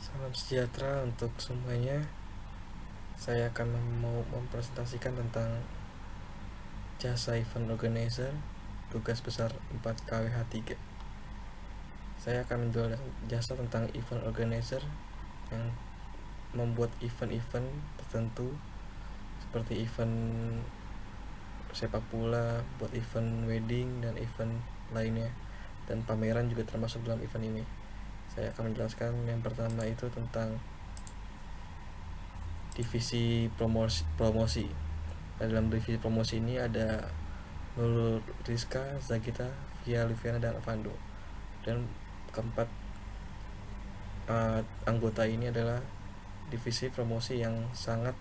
Salam sejahtera untuk semuanya. Saya akan mau mempresentasikan tentang jasa event organizer, tugas besar 4KWH3. Saya akan menjual jasa tentang event organizer yang membuat event-event tertentu seperti event sepak bola, buat event wedding dan event lainnya, dan pameran juga termasuk dalam event ini. Saya akan menjelaskan yang pertama itu tentang divisi promosi. Dalam divisi promosi ini ada Nurul Rizka, Zagita, Via Liviana, dan Avando. Dan keempat anggota ini adalah divisi promosi yang sangat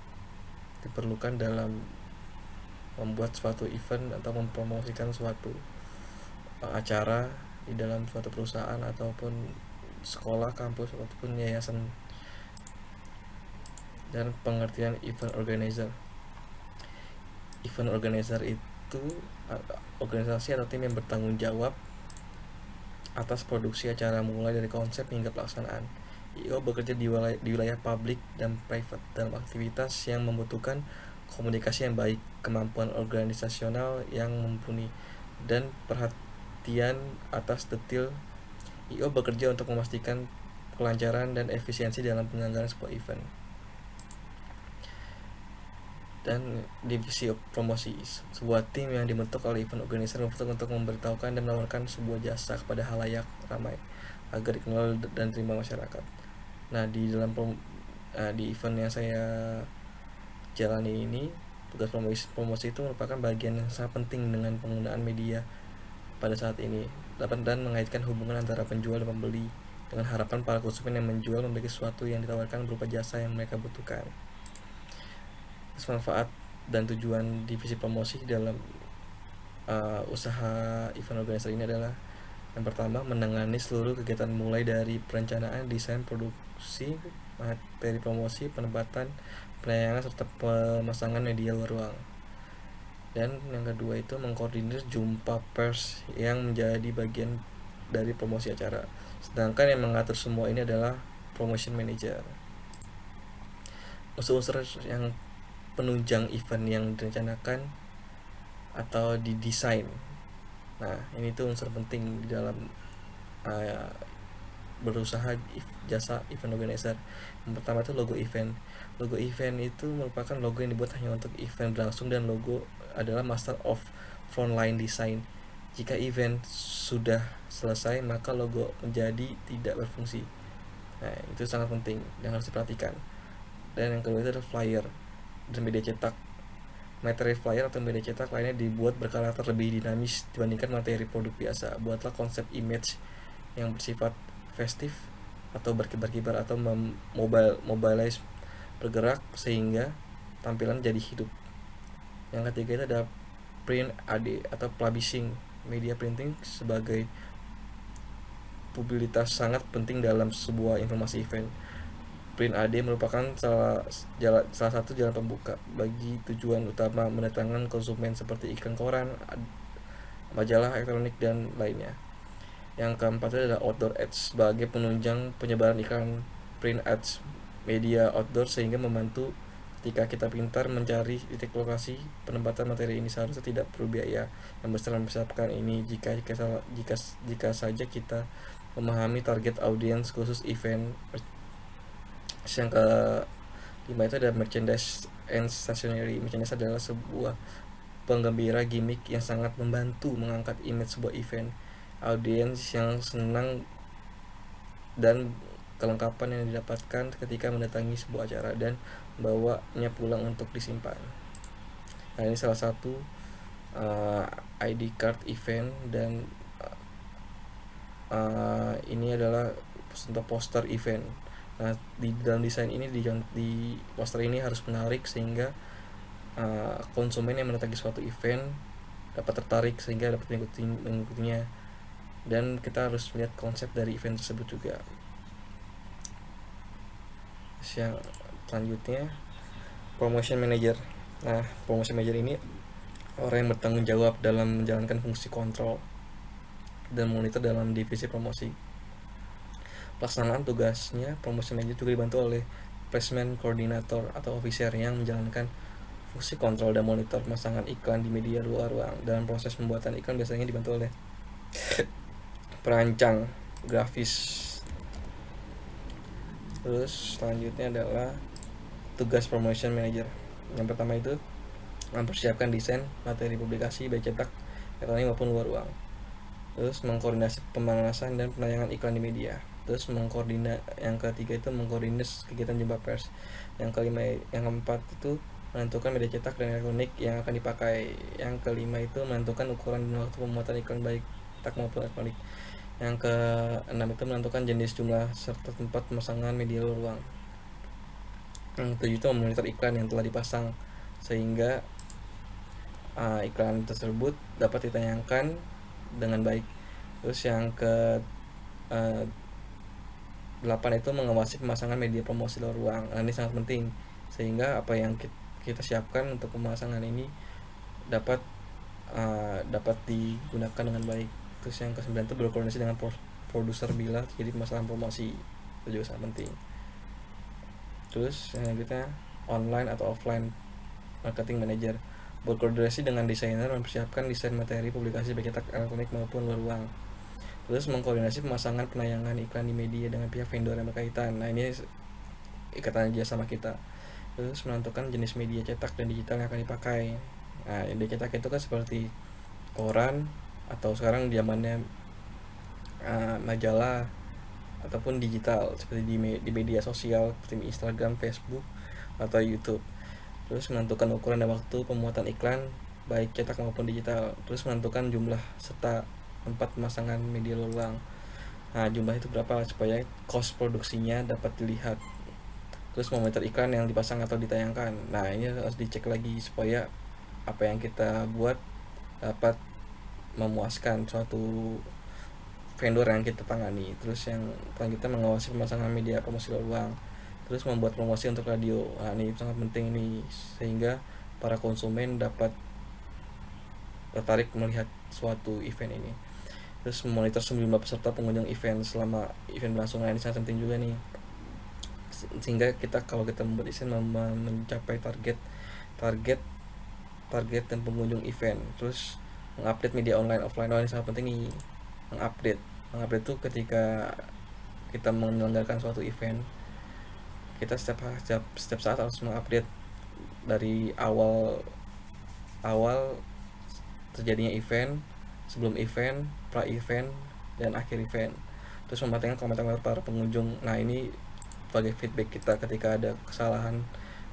diperlukan dalam membuat suatu event atau mempromosikan suatu acara di dalam suatu perusahaan ataupun sekolah, kampus, ataupun yayasan. Dan pengertian event organizer. Event organizer itu organisasi atau tim yang bertanggung jawab atas produksi acara mulai dari konsep hingga pelaksanaan. IO bekerja di wilayah publik dan private dalam aktivitas yang membutuhkan komunikasi yang baik, kemampuan organisasional yang mumpuni, dan perhatian atas detail. IO bekerja untuk memastikan kelancaran dan efisiensi dalam penyelenggaraan sebuah event. Dan divisi promosi, sebuah tim yang dibentuk oleh event organizer untuk memberitahukan dan menawarkan sebuah jasa kepada halayak ramai agar dikenal dan diterima masyarakat. Nah, di event yang saya jalani ini, tugas promosi itu merupakan bagian yang sangat penting dengan penggunaan media pada saat ini, dan mengaitkan hubungan antara penjual dan pembeli dengan harapan para konsumen yang menjual memiliki sesuatu yang ditawarkan berupa jasa yang mereka butuhkan. Manfaat dan tujuan divisi promosi dalam usaha event organizer ini adalah: yang pertama, menangani seluruh kegiatan mulai dari perencanaan, desain, produksi, materi promosi, penempatan, penayangan, serta pemasangan media luar ruang. Dan yang kedua itu mengkoordinir jumpa pers yang menjadi bagian dari promosi acara. Sedangkan yang mengatur semua ini adalah promotion manager. Unsur-unsur yang penunjang event yang direncanakan atau didesain. Nah, ini tuh unsur penting di dalam berusaha jasa event organizer. Yang pertama itu logo event. Logo event itu merupakan logo yang dibuat hanya untuk event berlangsung, dan logo adalah master of frontline design. Jika event sudah selesai, maka logo menjadi tidak berfungsi. Nah, itu sangat penting dan harus diperhatikan. Dan yang kedua itu adalah flyer dan media cetak. Materi flyer atau media cetak lainnya dibuat berkarakter lebih dinamis dibandingkan materi produk biasa. Buatlah konsep image yang bersifat festif atau berkibar-kibar atau mobilize, bergerak sehingga tampilan jadi hidup. Yang ketiga itu ada print AD atau publishing. Media printing sebagai publisitas sangat penting dalam sebuah informasi event. Print AD merupakan salah satu jalan pembuka bagi tujuan utama mendatangkan konsumen seperti iklan koran, majalah elektronik, dan lainnya. Yang keempat adalah outdoor ads sebagai penunjang penyebaran iklan. Print ads media outdoor sehingga membantu ketika kita pintar mencari titik lokasi penempatan materi ini. Seharusnya tidak perlu biaya yang besar mempersiapkan ini jika saja kita memahami target audiens khusus event. Yang ke 5 itu ada merchandise and stationery. Merchandise adalah sebuah penggembira gimmick yang sangat membantu mengangkat image sebuah event. Audiens yang senang dan kelengkapan yang didapatkan ketika mendatangi sebuah acara dan bawanya pulang untuk disimpan. Nah, ini salah satu ID card event, dan ini adalah contoh poster event. Nah, di dalam desain ini, di poster ini harus menarik sehingga konsumen yang mendatangi suatu event dapat tertarik sehingga dapat mengikutinya, dan kita harus melihat konsep dari event tersebut juga. Yang selanjutnya, promotion manager. Nah, promotion manager ini orang yang bertanggung jawab dalam menjalankan fungsi kontrol dan monitor dalam divisi promosi. Pelaksanaan tugasnya, promotion manager juga dibantu oleh placement coordinator atau officer yang menjalankan fungsi kontrol dan monitor pemasangan iklan di media luar ruang. Dalam proses pembuatan iklan biasanya dibantu oleh perancang grafis. Terus selanjutnya adalah tugas promotion manager. Yang pertama itu mempersiapkan desain materi publikasi baik cetak, elektronik maupun luar ruang. Terus mengkoordinasi pemanasan dan penayangan iklan di media. Terus yang ketiga itu mengkoordinasi kegiatan jumpa pers. Yang keempat itu menentukan media cetak dan elektronik yang akan dipakai. Yang kelima itu menentukan ukuran dan waktu pembuatan iklan baik cetak maupun elektronik. Yang keenam itu menentukan jenis, jumlah, serta tempat pemasangan media luar ruang. Yang ketujuh itu memonitor iklan yang telah dipasang sehingga iklan tersebut dapat ditayangkan dengan baik. Terus yang ke 8 itu mengawasi pemasangan media promosi luar ruang. Nah, ini sangat penting sehingga apa yang kita siapkan untuk pemasangan ini dapat digunakan dengan baik. Terus yang ke-9 itu berkoordinasi dengan produser bila terjadi masalah promosi, itu juga sangat penting. Terus yang selanjutnya online atau offline marketing manager, berkoordinasi dengan desainer mempersiapkan desain materi publikasi baik cetak, elektronik maupun luar ruang. Terus mengkoordinasi pemasangan penayangan iklan di media dengan pihak vendor yang berkaitan. Nah, ini ikatan kerja sama kita. Terus menentukan jenis media cetak dan digital yang akan dipakai. Nah, media cetak itu kan seperti koran atau sekarang zamannya majalah ataupun digital seperti di media sosial seperti Instagram, Facebook atau YouTube. Terus menentukan ukuran dan waktu pembuatan iklan baik cetak maupun digital. Terus menentukan jumlah serta tempat pemasangan media luar ruang. Nah, jumlah itu berapa supaya cost produksinya dapat dilihat. Terus memonitor iklan yang dipasang atau ditayangkan. Nah, ini harus dicek lagi supaya apa yang kita buat dapat memuaskan suatu vendor yang kita tangani. Terus yang selanjutnya mengawasi pemasangan media promosi luar ruang. Terus membuat promosi untuk radio. Nah, ini sangat penting nih sehingga para konsumen dapat tertarik melihat suatu event ini. Terus memonitor jumlah peserta pengunjung event selama event berlangsung. Nah, ini sangat penting juga nih sehingga kalau kita membuat desain mencapai target dan pengunjung event. Terus mengupdate media online offline. Ini sangat penting nih, mengupdate itu ketika kita menyelenggarakan suatu event, kita setiap saat harus mengupdate dari awal terjadinya event, sebelum event, pra event, dan akhir event. Terus memperhatikan komentar para pengunjung. Nah, ini sebagai feedback kita ketika ada kesalahan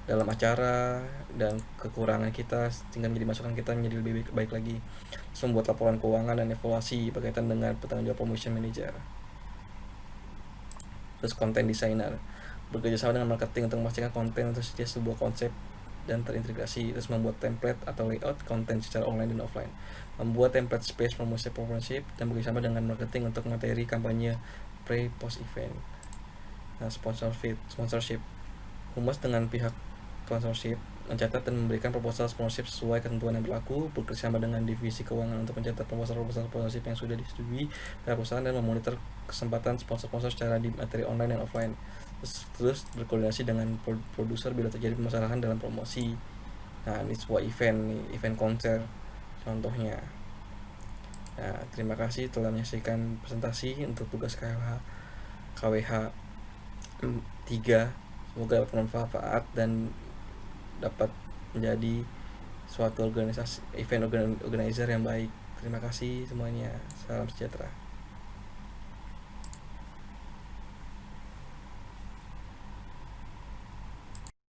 dalam acara dan kekurangan kita sehingga menjadi masukan kita menjadi lebih baik lagi. Terus membuat laporan keuangan dan evaluasi berkaitan dengan bertanggung jawab promotion manager. Terus content designer, bekerjasama dengan marketing untuk memastikan konten tersedia sebuah konsep dan terintegrasi. Terus membuat template atau layout konten secara online dan offline, membuat template space promosi partnership, dan bekerjasama dengan marketing untuk materi kampanye pre post event. Nah, sponsorship, humas dengan pihak sponsorship mencatat dan memberikan proposal sponsorship sesuai ketentuan yang berlaku, bekerjasama dengan divisi keuangan untuk mencatat proposal sponsorship yang sudah disetujui oleh perusahaan dan memonitor kesempatan sponsor secara di materi online dan offline. Terus berkoordinasi dengan produser bila terjadi permasalahan dalam promosi. Nah, ini sebuah event konser contohnya. Nah, terima kasih telah menyaksikan presentasi untuk tugas KWH 3. Semoga dapat bermanfaat dan dapat menjadi suatu organisasi event organizer yang baik. Terima kasih semuanya. Salam sejahtera.